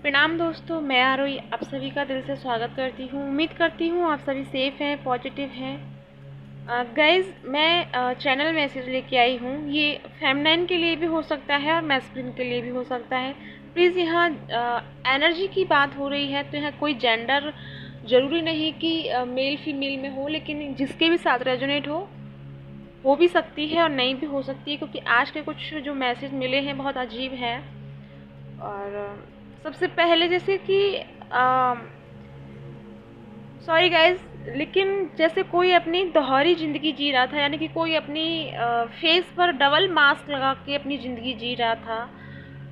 प्रणाम दोस्तों, मैं आरोही आप सभी का दिल से स्वागत करती हूँ। उम्मीद करती हूँ आप सभी सेफ हैं, पॉजिटिव हैं। गाइस, मैं चैनल मैसेज लेके आई हूँ। ये फेमिनाइन के लिए भी हो सकता है और मैस्कुलिन के लिए भी हो सकता है। प्लीज़, यहाँ एनर्जी की बात हो रही है तो यहाँ कोई जेंडर ज़रूरी नहीं कि मेल फीमेल में हो, लेकिन जिसके भी साथ रेजोनेट हो भी सकती है और नहीं भी हो सकती है, क्योंकि आज के कुछ जो मैसेज मिले हैं बहुत अजीब हैं। और सबसे पहले जैसे कि सॉरी गाइज, लेकिन जैसे कोई अपनी दोहरी ज़िंदगी जी रहा था, यानी कि कोई अपनी फेस पर डबल मास्क लगा के अपनी ज़िंदगी जी रहा था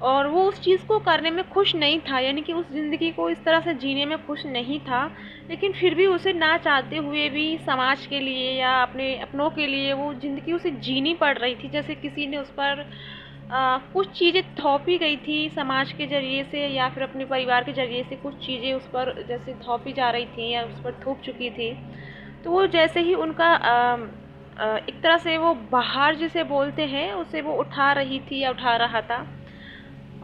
और वो उस चीज़ को करने में खुश नहीं था, यानी कि उस ज़िंदगी को इस तरह से जीने में खुश नहीं था। लेकिन फिर भी उसे ना चाहते हुए भी समाज के लिए या अपनों के लिए वो ज़िंदगी उसे जीनी पड़ रही थी। जैसे किसी ने उस पर कुछ चीज़ें थोपी गई थी समाज के ज़रिए से या फिर अपने परिवार के ज़रिए से, कुछ चीज़ें उस पर जैसे थोपी जा रही थी या उस पर थोप चुकी थी। तो वो जैसे ही उनका एक तरह से वो बाहर जिसे बोलते हैं उसे वो उठा रही थी या उठा रहा था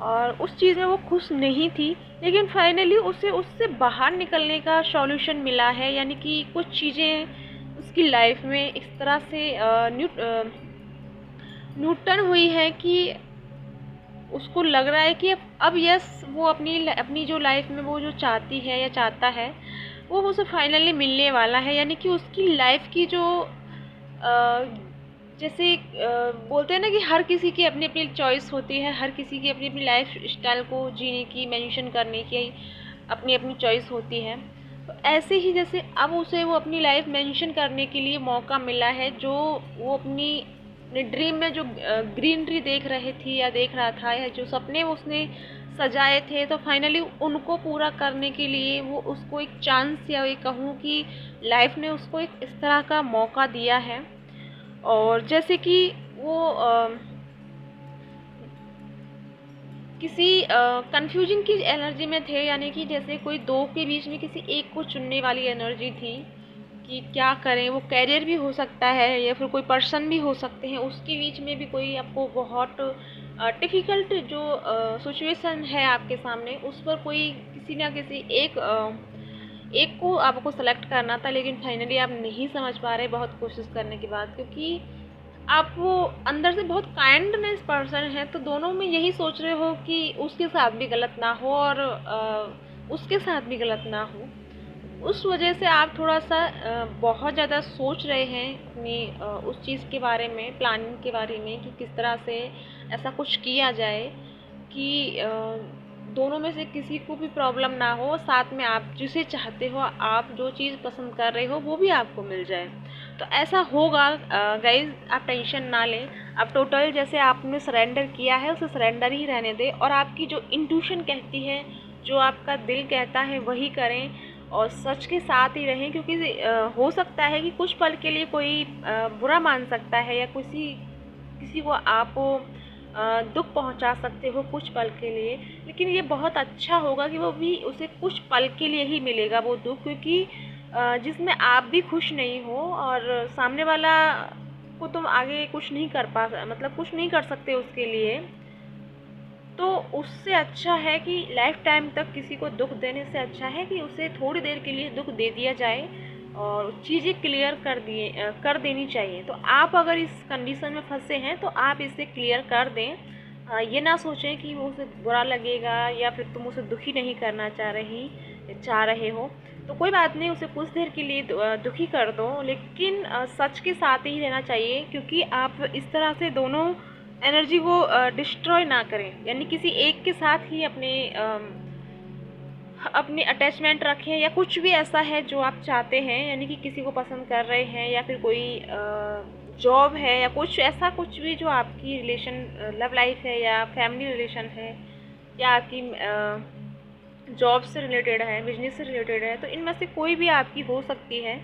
और उस चीज़ में वो खुश नहीं थी। लेकिन फाइनली उसे उससे बाहर निकलने का सॉल्यूशन मिला है, यानी कि कुछ चीज़ें उसकी लाइफ में इस तरह से न्यूटन हुई है कि उसको लग रहा है कि अब यस, वो अपनी जो लाइफ में वो जो चाहती है या चाहता है वो उसे फाइनली मिलने वाला है। यानी कि उसकी लाइफ की जो जैसे बोलते हैं ना कि हर किसी की अपनी अपनी चॉइस होती है, हर किसी की अपनी अपनी लाइफ स्टाइल को जीने की, मेंशन करने की अपनी अपनी चॉइस होती है। तो ऐसे ही जैसे अब उसे वो अपनी लाइफ मेंशन करने के लिए मौका मिला है, जो वो अपने ड्रीम में जो ग्रीनरी देख रही थी या देख रहा था या जो सपने उसने सजाए थे, तो फाइनली उनको पूरा करने के लिए वो उसको एक चांस या ये कहूँ कि लाइफ ने उसको एक इस तरह का मौका दिया है। और जैसे कि वो किसी कंफ्यूजिंग की एनर्जी में थे, यानी कि जैसे कोई दो के बीच में किसी एक को चुनने वाली एनर्जी थी कि क्या करें। वो कैरियर भी हो सकता है या फिर कोई पर्सन भी हो सकते हैं, उसके बीच में भी कोई आपको बहुत डिफ़िकल्ट जो सिचुएशन है आपके सामने, उस पर कोई किसी ना किसी एक को आपको सेलेक्ट करना था। लेकिन फाइनली आप नहीं समझ पा रहे बहुत कोशिश करने के बाद, क्योंकि आप वो अंदर से बहुत काइंडनेस पर्सन है, तो दोनों में यही सोच रहे हो कि उसके साथ भी गलत ना हो और उसके साथ भी गलत ना हो। उस वजह से आप थोड़ा सा बहुत ज़्यादा सोच रहे हैं अपनी उस चीज़ के बारे में, प्लानिंग के बारे में कि किस तरह से ऐसा कुछ किया जाए कि दोनों में से किसी को भी प्रॉब्लम ना हो, साथ में आप जिसे चाहते हो, आप जो चीज़ पसंद कर रहे हो वो भी आपको मिल जाए। तो ऐसा होगा गाइज, आप टेंशन ना लें। आप टोटल जैसे आपने सरेंडर किया है उसे सरेंडर ही रहने दें और आपकी जो इंट्यूशन कहती है, जो आपका दिल कहता है वही करें और सच के साथ ही रहें। क्योंकि हो सकता है कि कुछ पल के लिए कोई बुरा मान सकता है या किसी को आप दुख पहुंचा सकते हो कुछ पल के लिए, लेकिन ये बहुत अच्छा होगा कि वो भी उसे कुछ पल के लिए ही मिलेगा वो दुख, क्योंकि जिसमें आप भी खुश नहीं हो और सामने वाला को तुम आगे कुछ नहीं कर मतलब कुछ नहीं कर सकते उसके लिए। तो उससे अच्छा है कि लाइफ टाइम तक किसी को दुख देने से अच्छा है कि उसे थोड़ी देर के लिए दुख दे दिया जाए और चीज़ें क्लियर कर देनी चाहिए। तो आप अगर इस कंडीशन में फंसे हैं तो आप इसे क्लियर कर दें। ये ना सोचें कि वो उसे बुरा लगेगा या फिर तुम उसे दुखी नहीं करना चाह रहे हो। तो कोई बात नहीं, उसे कुछ देर के लिए दुखी कर दो, लेकिन सच के साथ ही रहना चाहिए, क्योंकि आप इस तरह से दोनों एनर्जी को डिस्ट्रॉय ना करें। यानी किसी एक के साथ ही अपनी अटैचमेंट रखें या कुछ भी ऐसा है जो आप चाहते हैं, यानी कि किसी को पसंद कर रहे हैं या फिर कोई जॉब है या कुछ ऐसा, कुछ भी जो आपकी रिलेशन लव लाइफ है या फैमिली रिलेशन है या आपकी जॉब से रिलेटेड है, बिजनेस से रिलेटेड है, तो इनमें से कोई भी आपकी हो सकती है।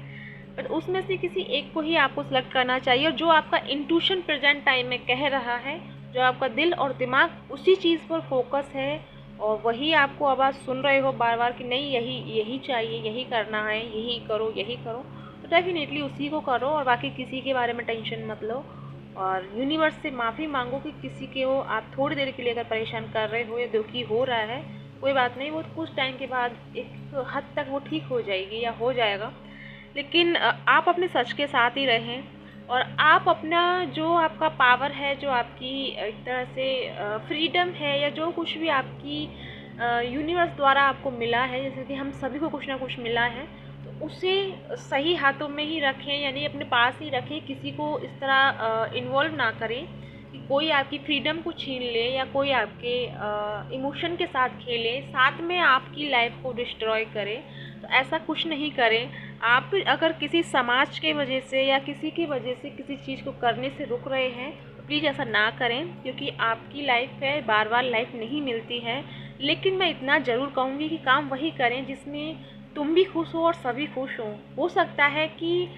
बट उसमें से किसी एक को ही आपको सेलेक्ट करना चाहिए और जो आपका इंट्यूशन प्रेजेंट टाइम में कह रहा है, जो आपका दिल और दिमाग उसी चीज़ पर फोकस है और वही आपको आवाज़ सुन रहे हो बार बार कि नहीं, यही चाहिए, यही करना है, यही करो, तो डेफिनेटली उसी को करो और बाकी किसी के बारे में टेंशन मत लो। और यूनिवर्स से माफ़ी मांगो कि किसी के हो आप थोड़ी देर के लिए अगर परेशान कर रहे हो या दुखी हो रहा है कोई बात नहीं, वो कुछ टाइम के बाद एक हद तक वो ठीक हो जाएगी या हो जाएगा। लेकिन आप अपने सच के साथ ही रहें, और आप अपना जो आपका पावर है, जो आपकी एक तरह से फ्रीडम है, या जो कुछ भी आपकी यूनिवर्स द्वारा आपको मिला है, जैसे कि हम सभी को कुछ ना कुछ मिला है, तो उसे सही हाथों में ही रखें, यानी अपने पास ही रखें। किसी को इस तरह इन्वॉल्व ना करें कि कोई आपकी फ्रीडम को छीन ले या कोई आपके इमोशन के साथ खेले, साथ में आपकी लाइफ को डिस्ट्रॉय करे। तो ऐसा कुछ नहीं करें। आप अगर किसी समाज के वजह से या किसी की वजह से किसी चीज़ को करने से रुक रहे हैं, तो प्लीज़ ऐसा ना करें, क्योंकि आपकी लाइफ है, बार बार लाइफ नहीं मिलती है। लेकिन मैं इतना ज़रूर कहूँगी कि काम वही करें जिसमें तुम भी खुश हो और सभी खुश हों। हो सकता है कि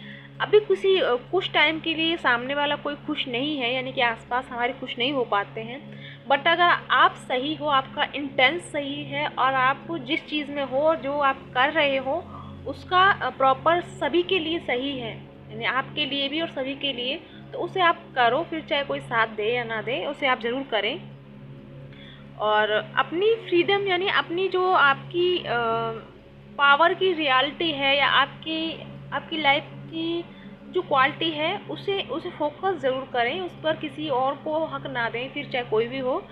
अभी कुछ टाइम के लिए सामने वाला कोई खुश नहीं है, यानी कि आसपास हमारे खुश नहीं हो पाते हैं, बट अगर आप सही हो, आपका इंटेंस सही है, और आप जिस चीज़ में हो, जो आप कर रहे हो, उसका प्रॉपर सभी के लिए सही है, यानी आपके लिए भी और सभी के लिए, तो उसे आप करो। फिर चाहे कोई साथ दे या ना दे, उसे आप ज़रूर करें। और अपनी फ्रीडम, यानी अपनी जो आपकी पावर की रियलिटी है, या आपकी लाइफ की जो क्वालिटी है, उसे फोकस ज़रूर करें। उस पर किसी और को हक ना दें, फिर चाहे कोई भी हो।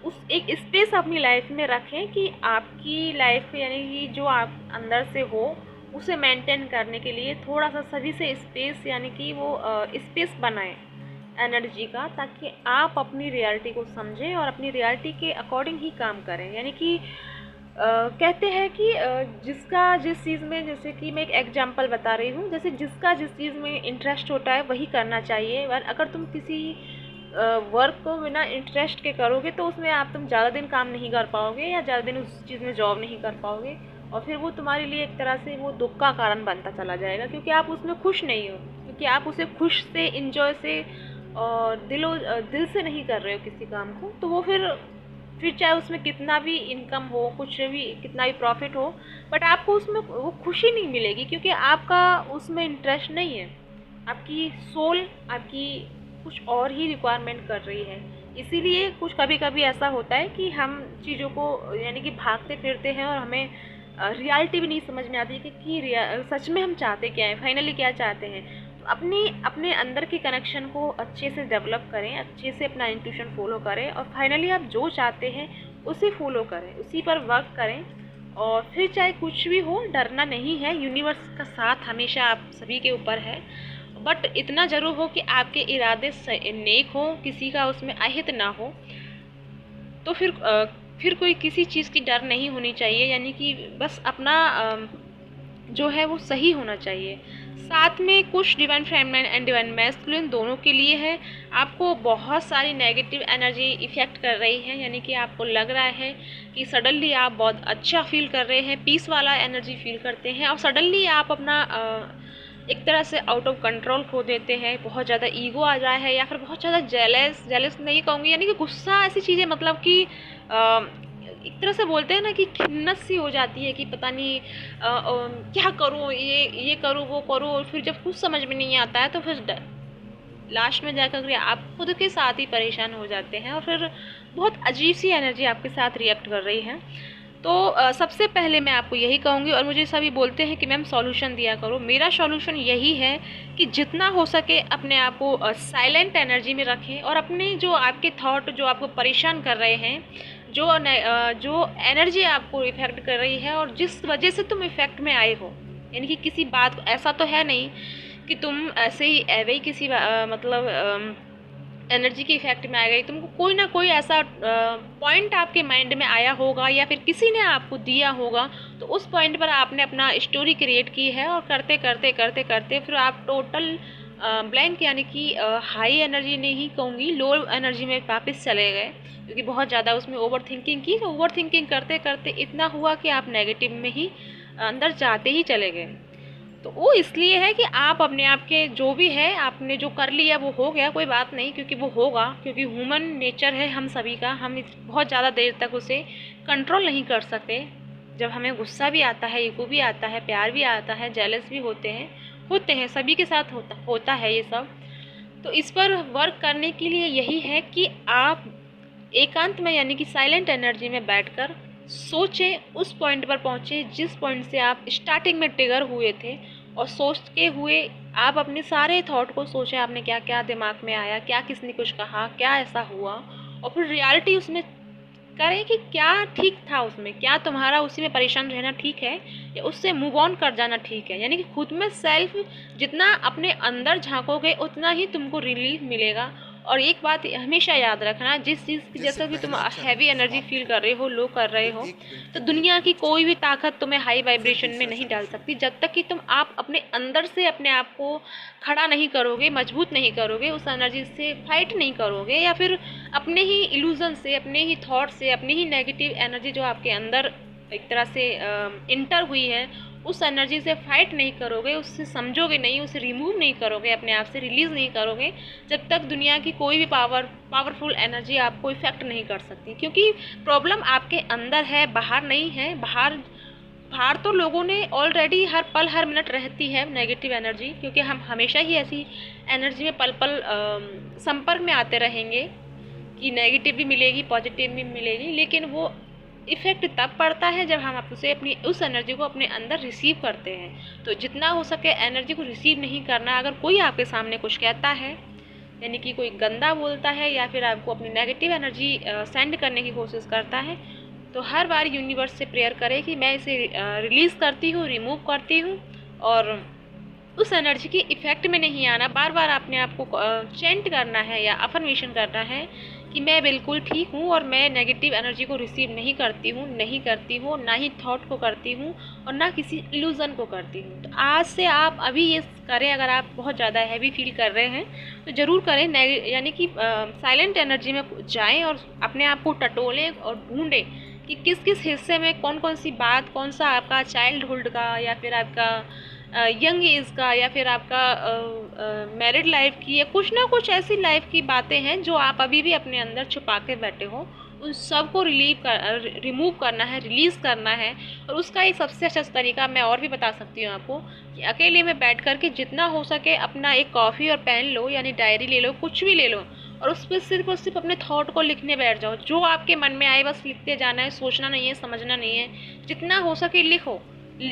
उस एक स्पेस अपनी लाइफ में रखें कि आपकी लाइफ यानी कि जो आप अंदर से हो, उसे मेंटेन करने के लिए थोड़ा सा सभी से स्पेस, यानी कि वो स्पेस बनाएं एनर्जी का, ताकि आप अपनी रियलिटी को समझें और अपनी रियलिटी के अकॉर्डिंग ही काम करें। यानी कि कहते हैं कि जिसका जिस चीज़ में, जैसे कि मैं एक एग्जांपल बता रही हूँ, जैसे जिसका जिस चीज़ में इंटरेस्ट होता है वही करना चाहिए। अगर तुम किसी वर्क को बिना इंटरेस्ट के करोगे, तो उसमें तुम ज़्यादा दिन काम नहीं कर पाओगे, या ज़्यादा दिन उस चीज़ में जॉब नहीं कर पाओगे, और फिर वो तुम्हारे लिए एक तरह से वो दुख का कारण बनता चला जाएगा, क्योंकि आप उसमें खुश नहीं हो, क्योंकि आप उसे खुश से, इंजॉय से और दिल से नहीं कर रहे हो किसी काम को। तो वो फिर चाहे उसमें कितना भी इनकम हो, कुछ भी, कितना भी प्रॉफिट हो, बट आपको उसमें वो खुशी नहीं मिलेगी, क्योंकि आपका उसमें इंटरेस्ट नहीं है। आपकी सोल आपकी कुछ और ही रिक्वायरमेंट कर रही है। इसीलिए कुछ कभी कभी ऐसा होता है कि हम चीज़ों को, यानी कि भागते फिरते हैं, और हमें रियलिटी भी नहीं समझ में आती कि सच में हम चाहते क्या हैं, फाइनली क्या चाहते हैं। तो अपने अंदर के कनेक्शन को अच्छे से डेवलप करें, अच्छे से अपना इंट्यूशन फॉलो करें, और फाइनली आप जो चाहते हैं उसे फॉलो करें, उसी पर वर्क करें। और फिर चाहे कुछ भी हो, डरना नहीं है। यूनिवर्स का साथ हमेशा आप सभी के ऊपर है, बट इतना ज़रूर हो कि आपके इरादे नेक हो, किसी का उसमें अहित ना हो। तो फिर कोई किसी चीज़ की डर नहीं होनी चाहिए, यानी कि बस अपना जो है वो सही होना चाहिए। साथ में कुछ divine feminine and divine masculine दोनों के लिए है। आपको बहुत सारी नेगेटिव एनर्जी इफ़ेक्ट कर रही है, यानी कि आपको लग रहा है कि सडनली आप बहुत अच्छा फील कर रहे हैं, पीस वाला एनर्जी फील करते हैं, और सडनली आप अपना एक तरह से आउट ऑफ कंट्रोल खो देते हैं। बहुत ज़्यादा ईगो आ रहा है, या फिर बहुत ज़्यादा जेलस नहीं कहूँगी, यानी कि गुस्सा, ऐसी चीज़ें, मतलब कि एक तरह से बोलते हैं ना कि खिन्नस सी हो जाती है कि पता नहीं क्या करूँ, ये करूँ, वो करूँ, और फिर जब कुछ समझ में नहीं आता है, तो फिर लास्ट में जाकर आप खुद के साथ ही परेशान हो जाते हैं, और फिर बहुत अजीब सी एनर्जी आपके साथ रिएक्ट कर रही है। तो सबसे पहले मैं आपको यही कहूँगी, और मुझे सभी बोलते हैं कि मैम सॉल्यूशन दिया करो। मेरा सॉल्यूशन यही है कि जितना हो सके अपने आप को साइलेंट एनर्जी में रखें, और अपने जो आपके थॉट जो आपको परेशान कर रहे हैं, जो एनर्जी आपको इफ़ेक्ट कर रही है, और जिस वजह से तुम इफ़ेक्ट में आए हो, यानी कि किसी बात, ऐसा तो है नहीं कि तुम ऐसे ही एवे किसी मतलब एनर्जी के इफेक्ट में आ गई। तुमको कोई ना कोई ऐसा पॉइंट आपके माइंड में आया होगा, या फिर किसी ने आपको दिया होगा, तो उस पॉइंट पर आपने अपना स्टोरी क्रिएट की है, और करते करते करते करते फिर आप टोटल ब्लैंक, यानी कि हाई एनर्जी नहीं कहूँगी, लो एनर्जी में वापस चले गए, क्योंकि बहुत ज़्यादा उसमें ओवर थिंकिंग की। तो ओवर थिंकिंग करते करते इतना हुआ कि आप नेगेटिव में ही अंदर जाते ही चले गए। तो वो इसलिए है कि आप अपने आप के जो भी है, आपने जो कर लिया वो हो गया, कोई बात नहीं, क्योंकि वो होगा, क्योंकि ह्यूमन नेचर है हम सभी का। हम बहुत ज़्यादा देर तक उसे कंट्रोल नहीं कर सकते। जब हमें गुस्सा भी आता है, ईगो भी आता है, प्यार भी आता है, जेलस भी होते हैं, सभी के साथ होता है ये सब। तो इस पर वर्क करने के लिए यही है कि आप एकांत में, यानी कि साइलेंट एनर्जी में बैठकर सोचें, उस पॉइंट पर पहुँचें जिस पॉइंट से आप स्टार्टिंग में ट्रिगर हुए थे, और सोचते हुए आप अपने सारे थॉट को सोचें, आपने क्या क्या दिमाग में आया, क्या किसने कुछ कहा, क्या ऐसा हुआ, और फिर रियलिटी उसमें करें कि क्या ठीक था उसमें, क्या तुम्हारा उसी में परेशान रहना ठीक है या उससे मूव ऑन कर जाना ठीक है। यानी कि खुद में सेल्फ जितना अपने अंदर झांकोगे उतना ही तुमको रिलीफ मिलेगा। और एक बात हमेशा याद रखना, जिस चीज़ की जैसा कि तुम हैवी एनर्जी फील कर रहे हो, लो कर रहे हो, तो दुनिया की कोई भी ताकत तुम्हें हाई वाइब्रेशन में नहीं डाल सकती जब तक कि तुम आप अपने अंदर से अपने आप को खड़ा नहीं करोगे, मजबूत नहीं करोगे, उस एनर्जी से फाइट नहीं करोगे, या फिर अपने ही इल्यूजन से, अपने ही थॉट से, अपनी ही नेगेटिव एनर्जी जो आपके अंदर एक तरह से इंटर हुई है, उस एनर्जी से फाइट नहीं करोगे, उससे समझोगे नहीं, उसे रिमूव नहीं करोगे, अपने आप से रिलीज़ नहीं करोगे, जब तक दुनिया की कोई भी पावरफुल एनर्जी आपको इफ़ेक्ट नहीं कर सकती। क्योंकि प्रॉब्लम आपके अंदर है, बाहर नहीं है। बाहर तो लोगों ने ऑलरेडी हर पल हर मिनट रहती है नेगेटिव एनर्जी, क्योंकि हम हमेशा ही ऐसी एनर्जी में पल पल संपर्क में आते रहेंगे कि नेगेटिव भी मिलेगी, पॉजिटिव भी मिलेगी, लेकिन वो इफ़ेक्ट तब पड़ता है जब हम उसे अपनी उस एनर्जी को अपने अंदर रिसीव करते हैं। तो जितना हो सके एनर्जी को रिसीव नहीं करना। अगर कोई आपके सामने कुछ कहता है, यानी कि कोई गंदा बोलता है या फिर आपको अपनी नेगेटिव एनर्जी सेंड करने की कोशिश करता है, तो हर बार यूनिवर्स से प्रेयर करें कि मैं इसे रिलीज़ करती हूँ, रिमूव करती हूँ, और उस एनर्जी के इफ़ेक्ट में नहीं आना। बार बार अपने आप को चेंट करना है या अफर्मेशन करना है कि मैं बिल्कुल ठीक हूँ और मैं नेगेटिव एनर्जी को रिसीव नहीं करती हूँ, ना ही थॉट को करती हूँ और ना किसी इल्यूज़न को करती हूँ। तो आज से आप अभी ये करें। अगर आप बहुत ज़्यादा हैवी फील कर रहे हैं तो ज़रूर करें, यानी कि साइलेंट एनर्जी में जाएं और अपने आप को टटोलें और ढूंढें कि किस किस हिस्से में कौन कौन सी बात, कौन सा आपका चाइल्डहुड का या फिर आपका यंग एज का या फिर आपका मैरिड लाइफ की, या कुछ ना कुछ ऐसी लाइफ की बातें हैं जो आप अभी भी अपने अंदर छुपा के बैठे हो। उन सब को रिमूव करना है, रिलीज़ करना है। और उसका एक सबसे अच्छा तरीका मैं और भी बता सकती हूँ आपको कि अकेले में बैठ कर के जितना हो सके अपना एक कॉफ़ी और पेन लो, यानी डायरी ले लो, कुछ भी ले लो, और उस पर सिर्फ और सिर्फ अपने थॉट को लिखने बैठ जाओ। जो आपके मन में आए बस लिखते जाना है, सोचना नहीं है, समझना नहीं है। जितना हो सके लिखो।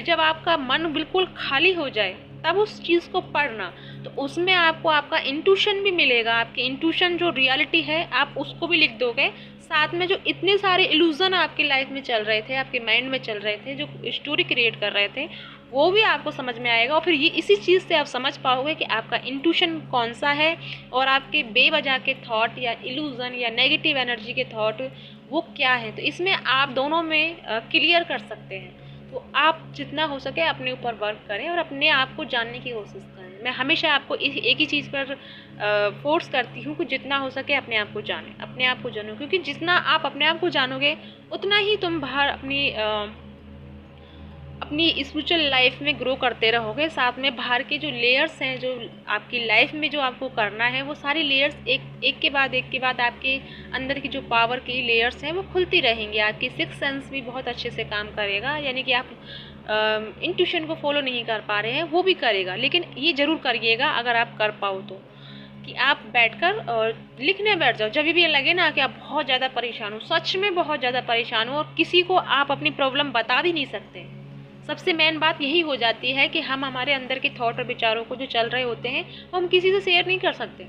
जब आपका मन बिल्कुल खाली हो जाए तब उस चीज़ को पढ़ना, तो उसमें आपको आपका इंट्यूशन भी मिलेगा। आपकी इंट्यूशन जो रियलिटी है आप उसको भी लिख दोगे, साथ में जो इतने सारे इल्यूज़न आपकी लाइफ में चल रहे थे, आपके माइंड में चल रहे थे, जो स्टोरी क्रिएट कर रहे थे, वो भी आपको समझ में आएगा। और फिर ये इसी चीज़ से आप समझ पाओगे कि आपका इंट्यूशन कौन सा है और आपके बेवजह के थॉट या इल्यूज़न या नेगेटिव एनर्जी के थॉट वो क्या है। तो इसमें आप दोनों में क्लियर कर सकते हैं। तो आप जितना हो सके अपने ऊपर वर्क करें और अपने आप को जानने की कोशिश करें। मैं हमेशा आपको एक ही चीज़ पर फोर्स करती हूँ कि जितना हो सके अपने आप को जानें, अपने आप को जानो, क्योंकि जितना आप अपने आप को जानोगे उतना ही तुम बाहर अपनी स्पिरिचुअल लाइफ में ग्रो करते रहोगे। साथ में बाहर के जो लेयर्स हैं, जो आपकी लाइफ में जो आपको करना है, वो सारी लेयर्स एक के बाद आपके अंदर की जो पावर की लेयर्स हैं वो खुलती रहेंगी। आपकी सिक्स सेंस भी बहुत अच्छे से काम करेगा, यानी कि आप इंट्यूशन को फॉलो नहीं कर पा रहे हैं वो भी करेगा। लेकिन ये ज़रूर करिएगा अगर आप कर पाओ तो, कि आप बैठकर और लिखने बैठ जाओ। जब भी लगे ना कि आप बहुत ज़्यादा परेशान हो, सच में बहुत ज़्यादा परेशान हो और किसी को आप अपनी प्रॉब्लम बता भी नहीं सकते। सबसे मेन बात यही हो जाती है कि हम हमारे अंदर के थॉट और विचारों को जो चल रहे होते हैं वो हम किसी से शेयर नहीं कर सकते,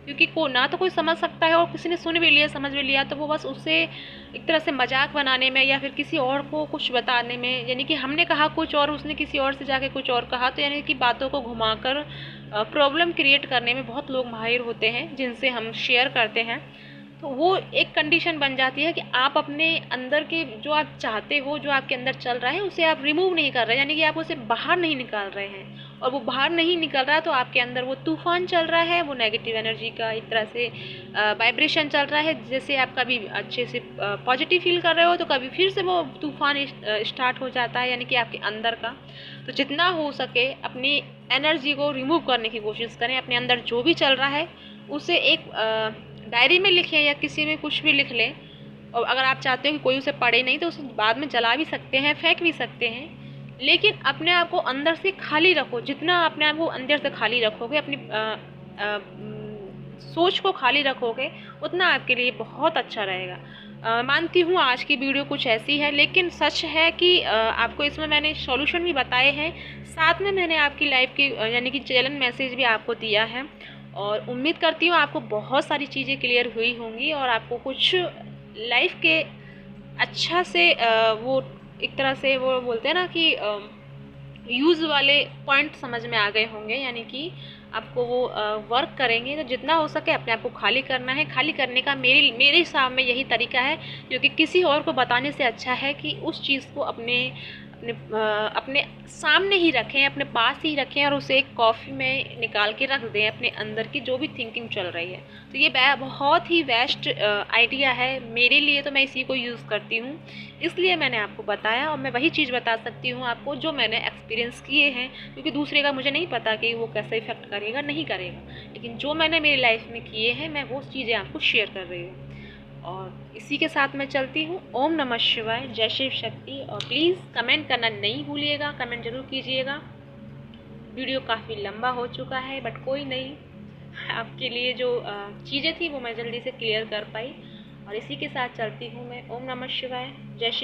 क्योंकि ना तो कोई समझ सकता है, और किसी ने सुन भी लिया, समझ भी लिया, तो वो बस उससे एक तरह से मजाक बनाने में या फिर किसी और को कुछ बताने में, यानी कि हमने कहा कुछ और उसने किसी और से जाके कुछ और कहा, तो यानी कि बातों को घुमाकर प्रॉब्लम क्रिएट करने में बहुत लोग माहिर होते हैं जिनसे हम शेयर करते हैं। तो वो एक कंडीशन बन जाती है कि आप अपने अंदर के जो आप चाहते हो, जो आपके अंदर चल रहा है, उसे आप रिमूव नहीं कर रहे, यानी कि आप उसे बाहर नहीं निकाल रहे हैं। और वो बाहर नहीं निकल रहा तो आपके अंदर वो तूफान चल रहा है, वो नेगेटिव एनर्जी का एक तरह से वाइब्रेशन चल रहा है। जैसे आप कभी अच्छे से पॉजिटिव फील कर रहे हो तो कभी फिर से वो तूफान स्टार्ट हो जाता है, यानी कि आपके अंदर का। तो जितना हो सके अपनी एनर्जी को रिमूव करने की कोशिश करें। अपने अंदर जो भी चल रहा है उसे एक डायरी में लिखें या किसी में कुछ भी लिख लें। और अगर आप चाहते हो कि कोई उसे पढ़े नहीं तो उसे बाद में जला भी सकते हैं, फेंक भी सकते हैं, लेकिन अपने आप को अंदर से खाली रखो। जितना अपने आप को अंदर से खाली रखोगे, अपनी सोच को खाली रखोगे, उतना आपके लिए बहुत अच्छा रहेगा। मानती हूँ आज की वीडियो कुछ ऐसी है, लेकिन सच है कि आपको इसमें मैंने सॉल्यूशन भी बताए हैं, साथ में मैंने आपकी लाइफ की यानी कि चैलेंज मैसेज भी आपको दिया है। और उम्मीद करती हूँ आपको बहुत सारी चीज़ें क्लियर हुई होंगी और आपको कुछ लाइफ के अच्छा से वो एक तरह से वो बोलते हैं ना कि यूज़ वाले पॉइंट समझ में आ गए होंगे, यानी कि आपको वो वर्क करेंगे तो जितना हो सके अपने आप को खाली करना है। खाली करने का मेरे हिसाब में यही तरीका है, क्योंकि किसी और को बताने से अच्छा है कि उस चीज़ को अपने अपने अपने सामने ही रखें, अपने पास ही रखें और उसे एक कॉफ़ी में निकाल के रख दें अपने अंदर की जो भी थिंकिंग चल रही है। तो ये बहुत ही बेस्ट आइडिया है मेरे लिए, तो मैं इसी को यूज़ करती हूँ, इसलिए मैंने आपको बताया। और मैं वही चीज़ बता सकती हूँ आपको जो मैंने एक्सपीरियंस किए हैं, क्योंकि दूसरे का मुझे नहीं पता कि वो कैसे इफेक्ट करेगा नहीं करेगा, लेकिन जो मैंने मेरी लाइफ में किए हैं मैं वो चीज़ें आपको शेयर कर रही हूँ। और इसी के साथ मैं चलती हूँ। ओम नमः शिवाय, जय शिव शक्ति। और प्लीज़ कमेंट करना नहीं भूलिएगा, कमेंट ज़रूर कीजिएगा। वीडियो काफ़ी लंबा हो चुका है, बट कोई नहीं, आपके लिए जो चीज़ें थी वो मैं जल्दी से क्लियर कर पाई। और इसी के साथ चलती हूँ मैं। ओम नमः शिवाय, जय शिव।